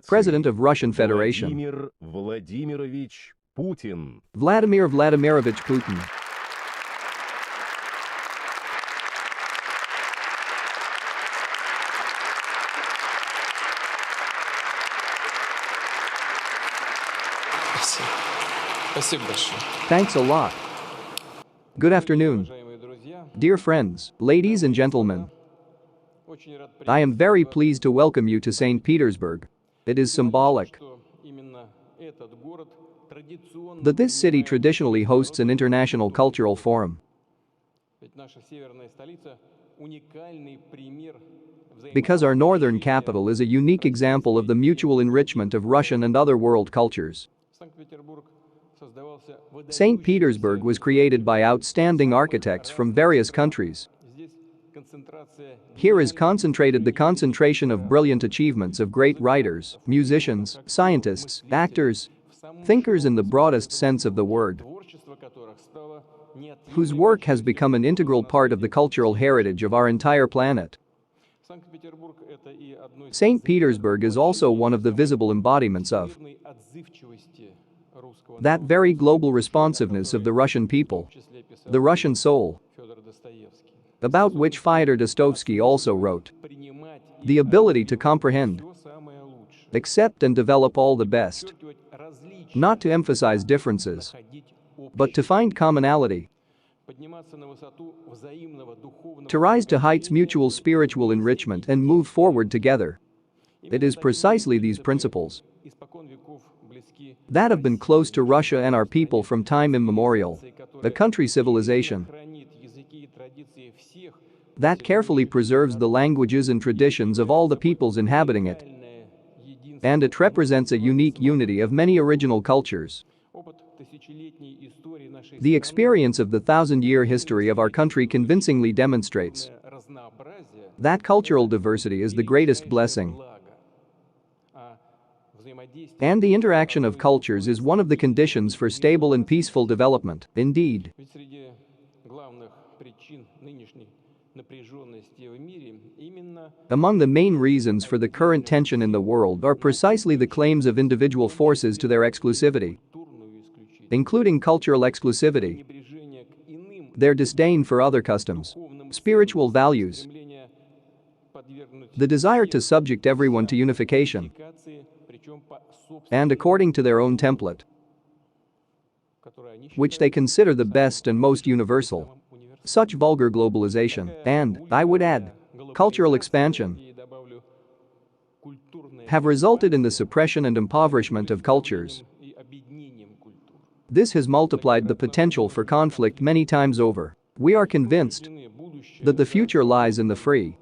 President of Russian Federation, Vladimir Vladimirovich Putin. Vladimir Vladimirovich Putin. Thanks a lot. Good afternoon. Dear friends, ladies and gentlemen. I am very pleased to welcome you to St. Petersburg. It is symbolic that this city traditionally hosts an international cultural forum. Because our northern capital is a unique example of the mutual enrichment of Russian and other world cultures. St. Petersburg was created by outstanding architects from various countries. Here is concentrated the concentration of brilliant achievements of great writers, musicians, scientists, actors, thinkers in the broadest sense of the word, whose work has become an integral part of the cultural heritage of our entire planet. St. Petersburg is also one of the visible embodiments of that very global responsiveness of the Russian people, the Russian soul, about which Fyodor Dostoevsky also wrote. The ability to comprehend, accept and develop all the best, not to emphasize differences, but to find commonality, to rise to heights mutual spiritual enrichment and move forward together. It is precisely these principles that have been close to Russia and our people from time immemorial, a country civilization that carefully preserves the languages and traditions of all the peoples inhabiting it, and it represents a unique unity of many original cultures. The experience of the thousand-year history of our country convincingly demonstrates that cultural diversity is the greatest blessing, and the interaction of cultures is one of the conditions for stable and peaceful development. Indeed, among the main reasons for the current tension in the world are precisely the claims of individual forces to their exclusivity, including cultural exclusivity, their disdain for other customs, spiritual values, the desire to subject everyone to unification, and according to their own template, which they consider the best and most universal. Such vulgar globalization and, I would add, cultural expansion have resulted in the suppression and impoverishment of cultures. This has multiplied the potential for conflict many times over. We are convinced that the future lies in the free,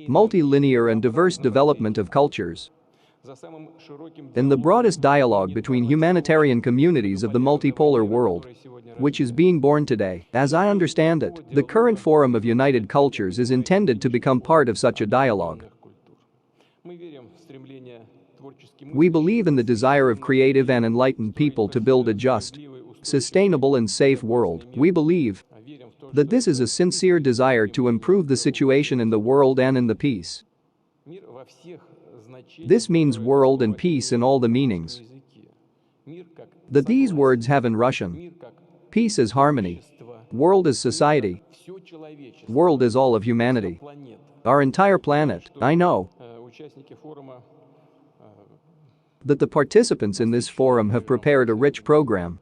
multilinear and diverse development of cultures, in the broadest dialogue between humanitarian communities of the multipolar world, which is being born today. As I understand it, the current Forum of United Cultures is intended to become part of such a dialogue. We believe in the desire of creative and enlightened people to build a just, sustainable and safe world. We believe that this is a sincere desire to improve the situation in the world and in the peace. This means world and peace in all the meanings that these words have in Russian. Peace is harmony, world is society, world is all of humanity, our entire planet. I know that the participants in this forum have prepared a rich program,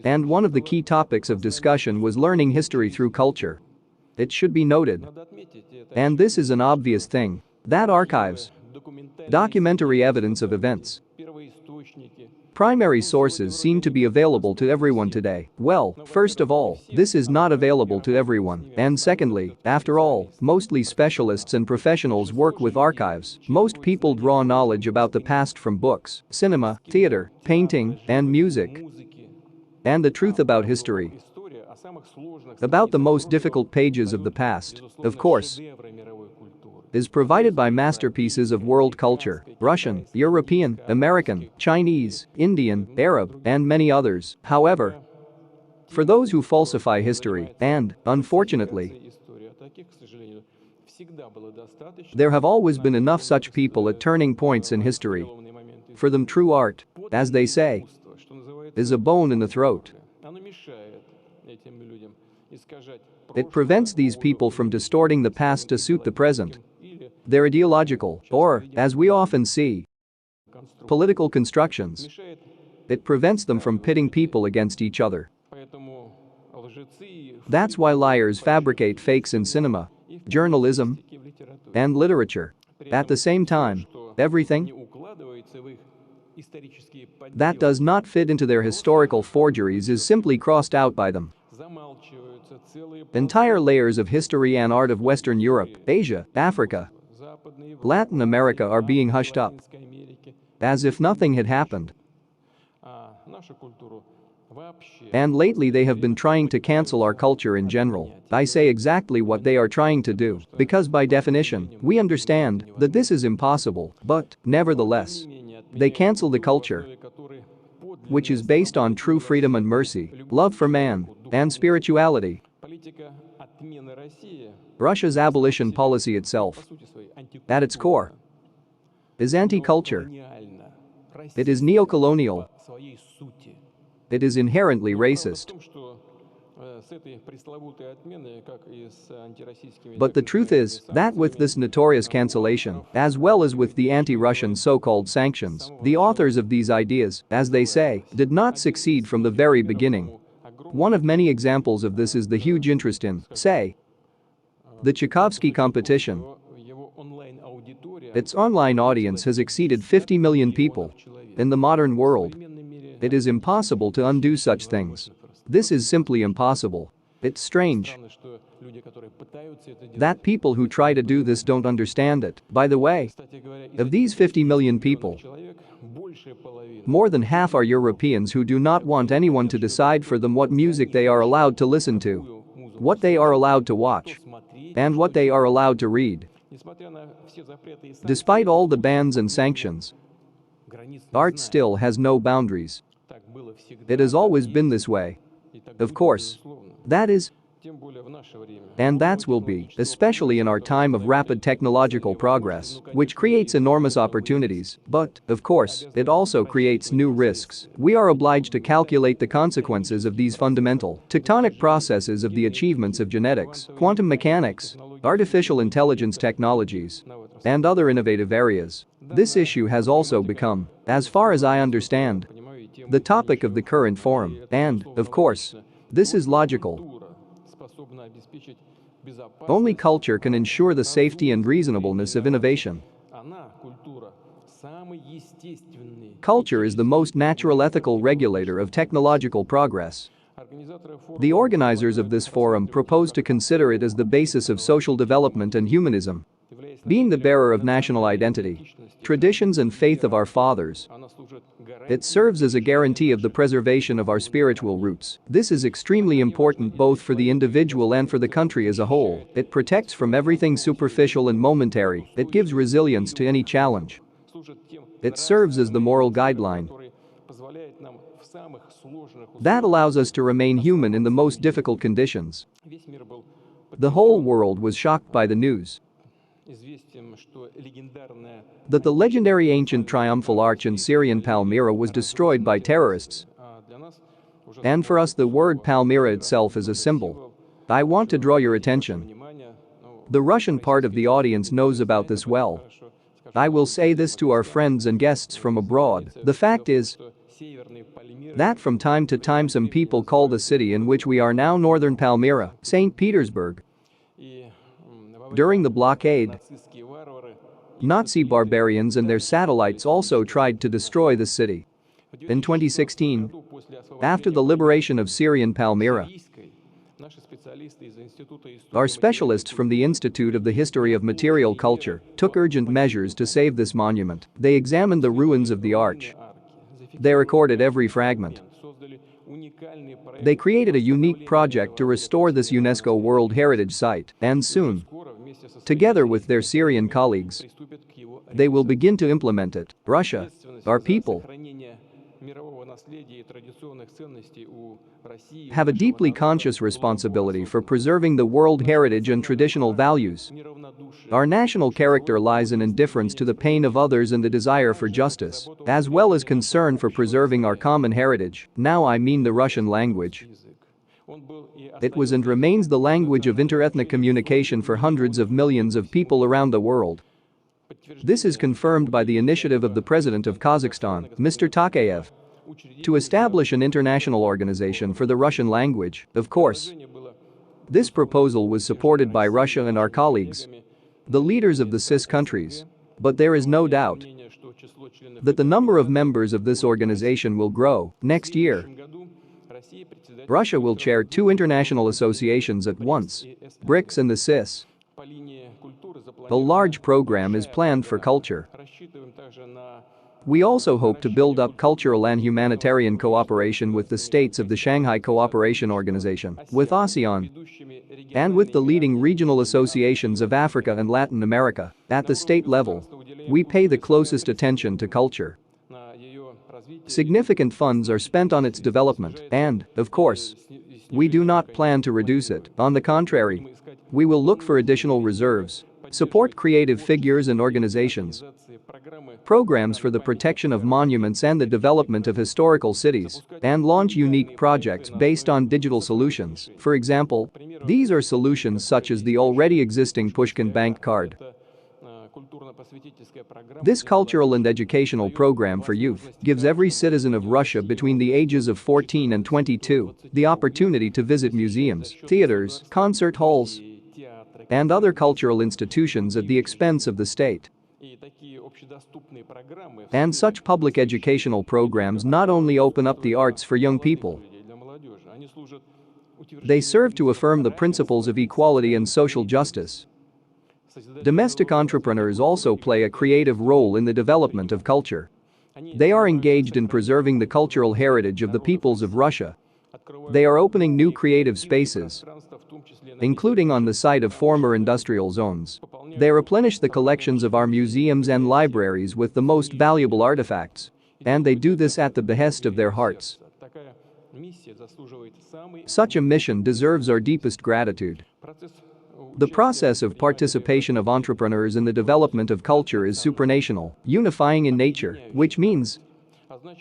and one of the key topics of discussion was learning history through culture. It should be noted, and this is an obvious thing, that archives, documentary evidence of events, primary sources seem to be available to everyone today. Well, first of all, this is not available to everyone, and secondly, after all, mostly specialists and professionals work with archives. Most people draw knowledge about the past from books, cinema, theater, painting, and music. And the truth about history, about the most difficult pages of the past, of course, is provided by masterpieces of world culture, Russian, European, American, Chinese, Indian, Arab, and many others. However, for those who falsify history and, unfortunately, There have always been enough such people at turning points in history. For them, true art, as they say, is a bone in the throat. It prevents these people from distorting the past to suit the present. Their ideological, or, as we often see, political constructions. It prevents them from pitting people against each other. That's why liars fabricate fakes in cinema, journalism, and literature. At the same time, everything that does not fit into their historical forgeries is simply crossed out by them. Entire layers of history and art of Western Europe, Asia, Africa, Latin America are being hushed up, as if nothing had happened. And lately they have been trying to cancel our culture in general. I say exactly what they are trying to do, because by definition, we understand that this is impossible, but, nevertheless, they cancel the culture, which is based on true freedom and mercy, love for man, and spirituality. Russia's abolition policy itself, at its core, is anti-culture. It is neo-colonial. It is inherently racist. But the truth is that with this notorious cancellation, as well as with the anti-Russian so-called sanctions, the authors of these ideas, as they say, did not succeed from the very beginning. One of many examples of this is the huge interest in, say, the Tchaikovsky competition. Its online audience has exceeded 50 million people. In the modern world, it is impossible to undo such things. This is simply impossible. It's strange that people who try to do this don't understand it. By the way, of these 50 million people, more than half are Europeans who do not want anyone to decide for them what music they are allowed to listen to, what they are allowed to watch, and what they are allowed to read. Despite all the bans and sanctions, art still has no boundaries. It has always been this way. Of course, that is, and that will be, especially in our time of rapid technological progress, which creates enormous opportunities, but, of course, it also creates new risks. We are obliged to calculate the consequences of these fundamental, tectonic processes of the achievements of genetics, quantum mechanics, artificial intelligence technologies, and other innovative areas. This issue has also become, as far as I understand, the topic of the current forum, and, of course, this is logical. Only culture can ensure the safety and reasonableness of innovation. Culture is the most natural ethical regulator of technological progress. The organizers of this forum propose to consider it as the basis of social development and humanism. Being the bearer of national identity, traditions and faith of our fathers, it serves as a guarantee of the preservation of our spiritual roots. This is extremely important both for the individual and for the country as a whole. It protects from everything superficial and momentary. It gives resilience to any challenge. It serves as the moral guideline that allows us to remain human in the most difficult conditions. The whole world was shocked by the news that the legendary ancient triumphal arch in Syrian Palmyra was destroyed by terrorists. And for us, the word Palmyra itself is a symbol. I want to draw your attention. The Russian part of the audience knows about this well. I will say this to our friends and guests from abroad. The fact is that from time to time some people call the city in which we are now northern Palmyra, St. Petersburg. During the blockade, Nazi barbarians and their satellites also tried to destroy the city. In 2016, after the liberation of Syrian Palmyra, our specialists from the Institute of the History of Material Culture took urgent measures to save this monument. They examined the ruins of the arch. They recorded every fragment. They created a unique project to restore this UNESCO World Heritage Site, and soon, together with their Syrian colleagues, they will begin to implement it. Russia, our people, have a deeply conscious responsibility for preserving the world heritage and traditional values. Our national character lies in indifference to the pain of others and the desire for justice, as well as concern for preserving our common heritage. Now I mean the Russian language. It was and remains the language of interethnic communication for hundreds of millions of people around the world. This is confirmed by the initiative of the President of Kazakhstan, Mr. Tokayev, to establish an international organization for the Russian language. Of course, this proposal was supported by Russia and our colleagues, the leaders of the CIS countries. But there is no doubt that the number of members of this organization will grow. Next year, Russia will chair two international associations at once, BRICS and the CIS. A large program is planned for culture. We also hope to build up cultural and humanitarian cooperation with the states of the Shanghai Cooperation Organization, with ASEAN, and with the leading regional associations of Africa and Latin America. At the state level, we pay the closest attention to culture. Significant funds are spent on its development and, of course, we do not plan to reduce it. On the contrary, we will look for additional reserves, support creative figures and organizations, programs for the protection of monuments and the development of historical cities, and launch unique projects based on digital solutions. For example, these are solutions such as the already existing Pushkin Bank card. This cultural and educational program for youth gives every citizen of Russia between the ages of 14 and 22 the opportunity to visit museums, theaters, concert halls, and other cultural institutions at the expense of the state. And such public educational programs not only open up the arts for young people, they serve to affirm the principles of equality and social justice. Domestic entrepreneurs also play a creative role in the development of culture. They are engaged in preserving the cultural heritage of the peoples of Russia. They are opening new creative spaces, including on the site of former industrial zones. They replenish the collections of our museums and libraries with the most valuable artifacts, and they do this at the behest of their hearts. Such a mission deserves our deepest gratitude. The process of participation of entrepreneurs in the development of culture is supranational, unifying in nature, which means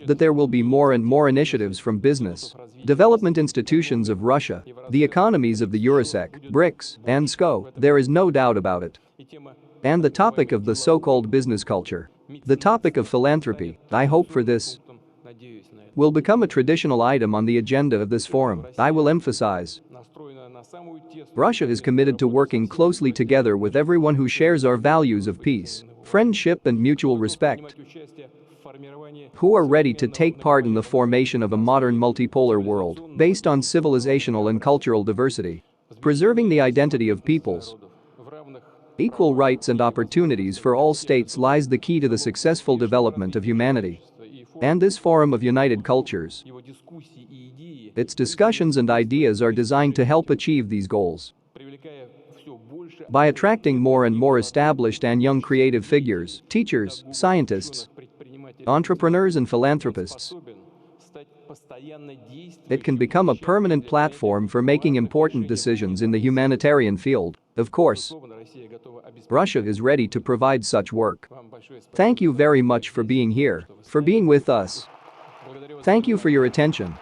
that there will be more and more initiatives from business, development institutions of Russia, the economies of the Eurosec, BRICS, and SCO, there is no doubt about it. And the topic of the so-called business culture, the topic of philanthropy, I hope for this, will become a traditional item on the agenda of this forum. I will emphasize, Russia is committed to working closely together with everyone who shares our values of peace, friendship and mutual respect, who are ready to take part in the formation of a modern multipolar world based on civilizational and cultural diversity, preserving the identity of peoples. Equal rights and opportunities for all states lies the key to the successful development of humanity. And this Forum of United Cultures, its discussions and ideas are designed to help achieve these goals. By attracting more and more established and young creative figures, teachers, scientists, entrepreneurs and philanthropists, it can become a permanent platform for making important decisions in the humanitarian field. Of course, Russia is ready to provide such work. Thank you very much for being here, for being with us. Thank you for your attention.